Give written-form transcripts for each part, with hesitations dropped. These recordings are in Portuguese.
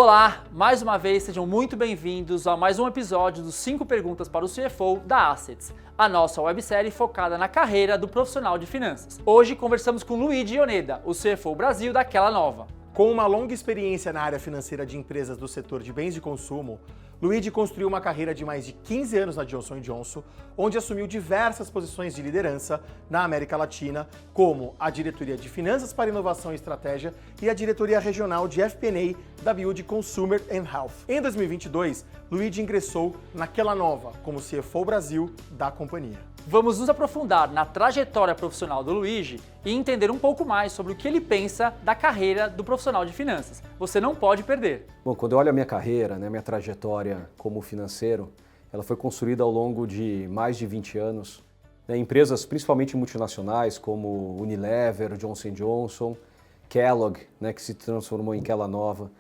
Olá, mais uma vez sejam muito bem-vindos a mais um episódio dos 5 perguntas para o CFO da Assets, a nossa websérie focada na carreira do profissional de finanças. Hoje conversamos com Luigi Oneda, o CFO Brasil da Aquela Nova. Com uma longa experiência na área financeira de empresas do setor de bens de consumo, Luigi construiu uma carreira de mais de 15 anos na Johnson & Johnson, onde assumiu diversas posições de liderança na América Latina, como a Diretoria de Finanças para Inovação e Estratégia e a Diretoria Regional de FP&A da BU de Consumer and Health. Em 2022, Luigi ingressou na Aquela Nova como CFO Brasil da companhia. Vamos nos aprofundar na trajetória profissional do Luigi e entender um pouco mais sobre o que ele pensa da carreira do profissional de finanças. Você não pode perder. Bom, quando eu olho a minha carreira, minha trajetória como financeiro, ela foi construída ao longo de mais de 20 anos. Empresas principalmente multinacionais como Unilever, Johnson & Johnson, Kellogg, que se transformou em Aquela Nova,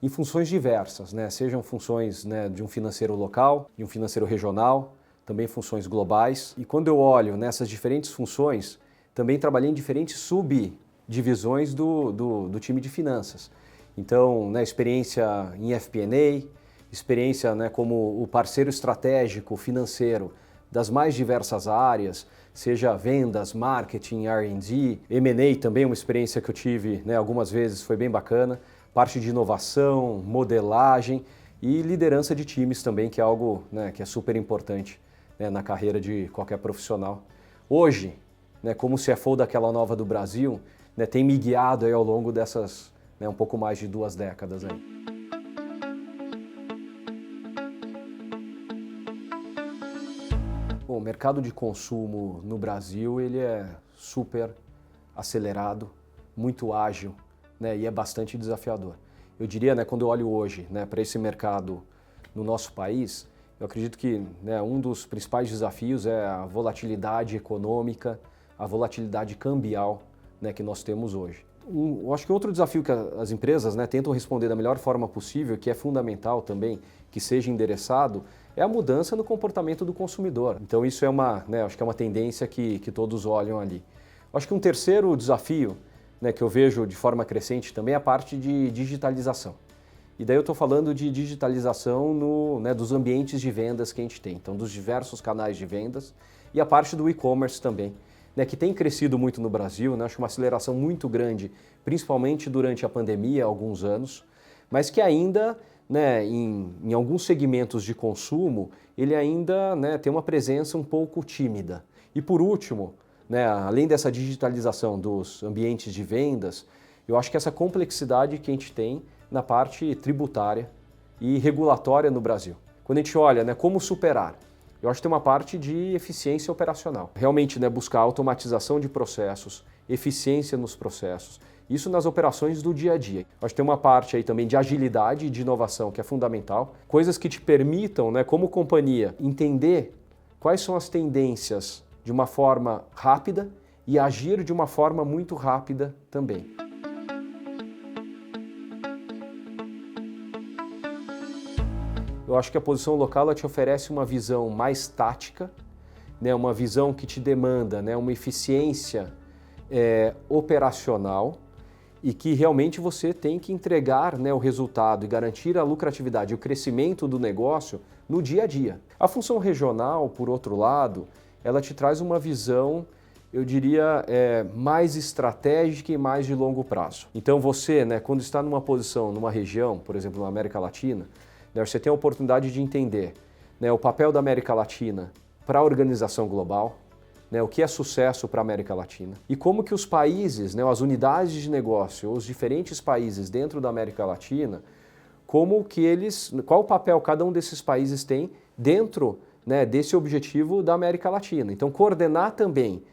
em funções diversas, sejam funções de um financeiro local, de um financeiro regional, também funções globais. E quando eu olho nessas diferentes funções, também trabalhei em diferentes subdivisões do time de finanças. Então, experiência em FP&A, experiência como o parceiro estratégico financeiro das mais diversas áreas, seja vendas, marketing, R&D, M&A também, uma experiência que eu tive algumas vezes, foi bem bacana, parte de inovação, modelagem e liderança de times também, que é algo que é super importante na carreira de qualquer profissional. Hoje, como CFO daquela Nova do Brasil, tem me guiado aí ao longo dessas um pouco mais de 2 décadas. Aí. Bom, o mercado de consumo no Brasil ele é super acelerado, muito ágil e é bastante desafiador. Eu diria, quando eu olho hoje para esse mercado no nosso país, eu acredito que um dos principais desafios é a volatilidade econômica, a volatilidade cambial que nós temos hoje. Eu acho que outro desafio que as empresas tentam responder da melhor forma possível, que é fundamental também que seja endereçado, é a mudança no comportamento do consumidor. Então isso é acho que é uma tendência que todos olham ali. Eu acho que um terceiro desafio que eu vejo de forma crescente também é a parte de digitalização. E daí eu estou falando de digitalização dos ambientes de vendas que a gente tem, então dos diversos canais de vendas e a parte do e-commerce também, que tem crescido muito no Brasil, acho uma aceleração muito grande, principalmente durante a pandemia, há alguns anos, mas que ainda, em alguns segmentos de consumo, ele ainda tem uma presença um pouco tímida. E por último, além dessa digitalização dos ambientes de vendas, eu acho que essa complexidade que a gente tem na parte tributária e regulatória no Brasil. Quando a gente olha como superar, eu acho que tem uma parte de eficiência operacional. Realmente buscar automatização de processos, eficiência nos processos, isso nas operações do dia a dia. Eu acho que tem uma parte aí também de agilidade e de inovação que é fundamental, coisas que te permitam, como companhia, entender quais são as tendências de uma forma rápida e agir de uma forma muito rápida também. Eu acho que a posição local ela te oferece uma visão mais tática, uma visão que te demanda uma eficiência operacional e que realmente você tem que entregar o resultado e garantir a lucratividade e o crescimento do negócio no dia a dia. A função regional, por outro lado, ela te traz uma visão, eu diria, mais estratégica e mais de longo prazo. Então você, quando está numa posição, numa região, por exemplo, na América Latina, você tem a oportunidade de entender o papel da América Latina para a organização global, o que é sucesso para a América Latina e como que os países, as unidades de negócio, os diferentes países dentro da América Latina, qual o papel cada um desses países tem dentro desse objetivo da América Latina. Então coordenar também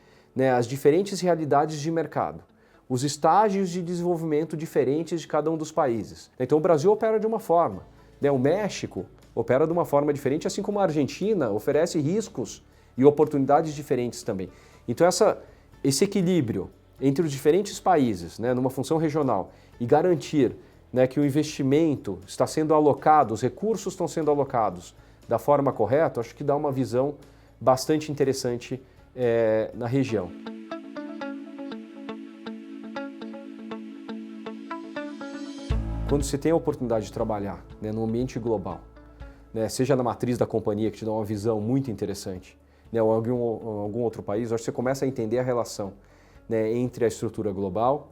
as diferentes realidades de mercado, os estágios de desenvolvimento diferentes de cada um dos países. Então o Brasil opera de uma forma, o México opera de uma forma diferente, assim como a Argentina oferece riscos e oportunidades diferentes também. Então esse equilíbrio entre os diferentes países, numa função regional, e garantir que o investimento está sendo alocado, os recursos estão sendo alocados da forma correta, acho que dá uma visão bastante interessante na região. Quando você tem a oportunidade de trabalhar, né, num ambiente global, né, seja na matriz da companhia, que te dá uma visão muito interessante, né, ou algum outro país, acho que você começa a entender a relação, né, entre a estrutura global,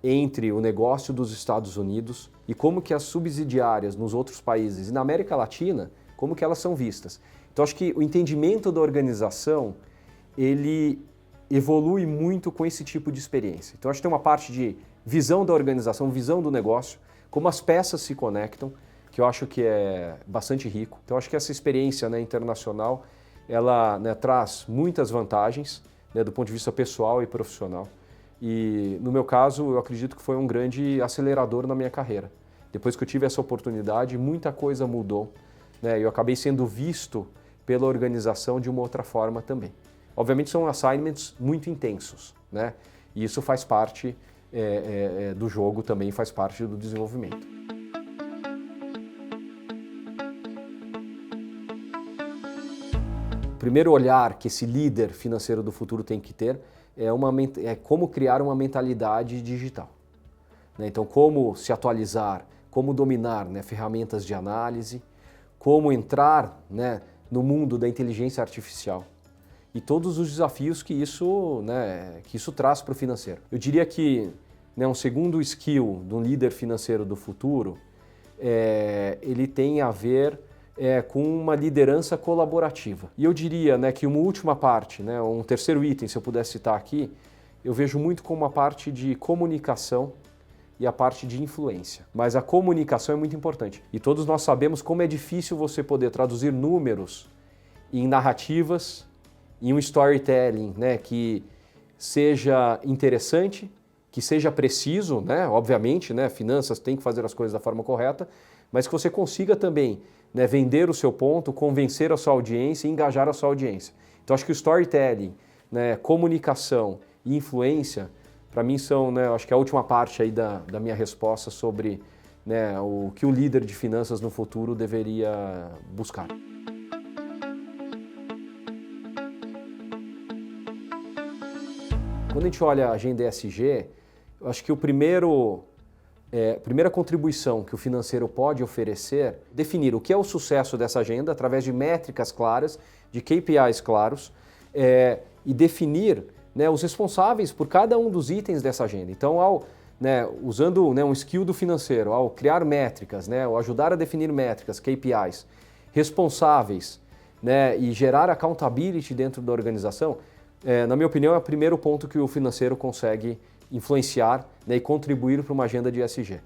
entre o negócio dos Estados Unidos e como que as subsidiárias nos outros países e na América Latina, como que elas são vistas. Então acho que o entendimento da organização, ele evolui muito com esse tipo de experiência. Então acho que tem uma parte de visão da organização, visão do negócio, como as peças se conectam, que eu acho que é bastante rico. Então acho que essa experiência, né, internacional, ela, né, traz muitas vantagens, né, do ponto de vista pessoal e profissional. E no meu caso, eu acredito que foi um grande acelerador na minha carreira. Depois que eu tive essa oportunidade, muita coisa mudou, né? Eu acabei sendo visto pela organização de uma outra forma também. Obviamente são assignments muito intensos, né? E isso faz parte do jogo também, faz parte do desenvolvimento. O primeiro olhar que esse líder financeiro do futuro tem que ter é como criar uma mentalidade digital, né? Então, como se atualizar, como dominar, né, ferramentas de análise, como entrar, né, no mundo da inteligência artificial e todos os desafios que isso traz para o financeiro. Eu diria que, né, um segundo skill de um líder financeiro do futuro, ele tem a ver com uma liderança colaborativa. E eu diria, né, que uma última parte, né, um terceiro item, se eu pudesse citar aqui, eu vejo muito como uma parte de comunicação e a parte de influência. Mas a comunicação é muito importante. E todos nós sabemos como é difícil você poder traduzir números em narrativas, em um storytelling, né, que seja interessante, que seja preciso, né, obviamente, né, finanças tem que fazer as coisas da forma correta, mas que você consiga também, né, vender o seu ponto, convencer a sua audiência e engajar a sua audiência. Então acho que o storytelling, né, comunicação e influência, para mim são, né, acho que a última parte aí da minha resposta sobre, né, o que o líder de finanças no futuro deveria buscar. Quando a gente olha a agenda ESG, eu acho que a primeira contribuição que o financeiro pode oferecer é definir o que é o sucesso dessa agenda através de métricas claras, de KPIs claros, e definir, né, os responsáveis por cada um dos itens dessa agenda. Então, usando, né, um skill do financeiro, ao criar métricas, né, ao ajudar a definir métricas, KPIs, responsáveis, né, e gerar accountability dentro da organização, na minha opinião, é o primeiro ponto que o financeiro consegue influenciar, né, e contribuir para uma agenda de ESG.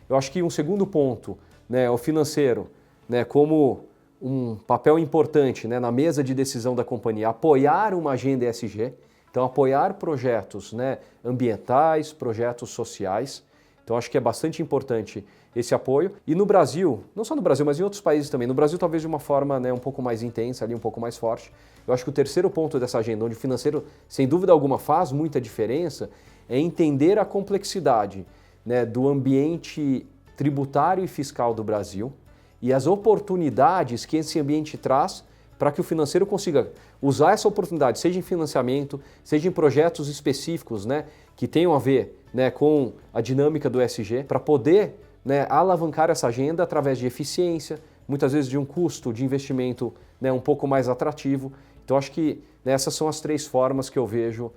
Eu acho que um segundo ponto, né, o financeiro, né, como um papel importante, né, na mesa de decisão da companhia, apoiar uma agenda ESG, então apoiar projetos, né, ambientais, projetos sociais. Então acho que é bastante importante esse apoio. E no Brasil, não só no Brasil, mas em outros países também, no Brasil talvez de uma forma, né, um pouco mais intensa, ali, um pouco mais forte. Eu acho que o terceiro ponto dessa agenda, onde o financeiro, sem dúvida alguma, faz muita diferença, é entender a complexidade, né, do ambiente tributário e fiscal do Brasil e as oportunidades que esse ambiente traz para que o financeiro consiga usar essa oportunidade, seja em financiamento, seja em projetos específicos, né, que tenham a ver, né, com a dinâmica do ESG, para poder, né, alavancar essa agenda através de eficiência, muitas vezes de um custo de investimento, né, um pouco mais atrativo. Então acho que, né, essas são as três formas que eu vejo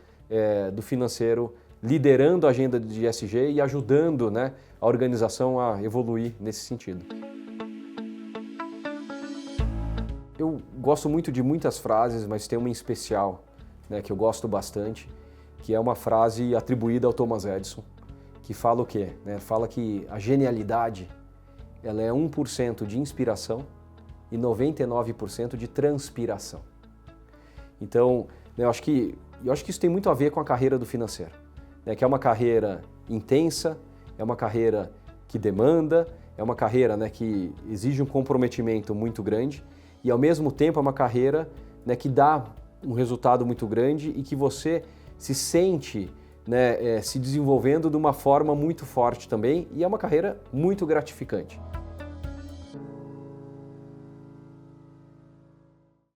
do financeiro liderando a agenda de ESG e ajudando, né, a organização a evoluir nesse sentido. Eu gosto muito de muitas frases, mas tem uma em especial, né, que eu gosto bastante, que é uma frase atribuída ao Thomas Edison, que fala o quê? Né? Fala que a genialidade ela é 1% de inspiração e 99% de transpiração. Então, né, eu acho que isso tem muito a ver com a carreira do financeiro, né, que é uma carreira intensa, é uma carreira que demanda, é uma carreira, né, que exige um comprometimento muito grande e, ao mesmo tempo, é uma carreira, né, que dá um resultado muito grande e que você se sente, né, se desenvolvendo de uma forma muito forte também, e é uma carreira muito gratificante.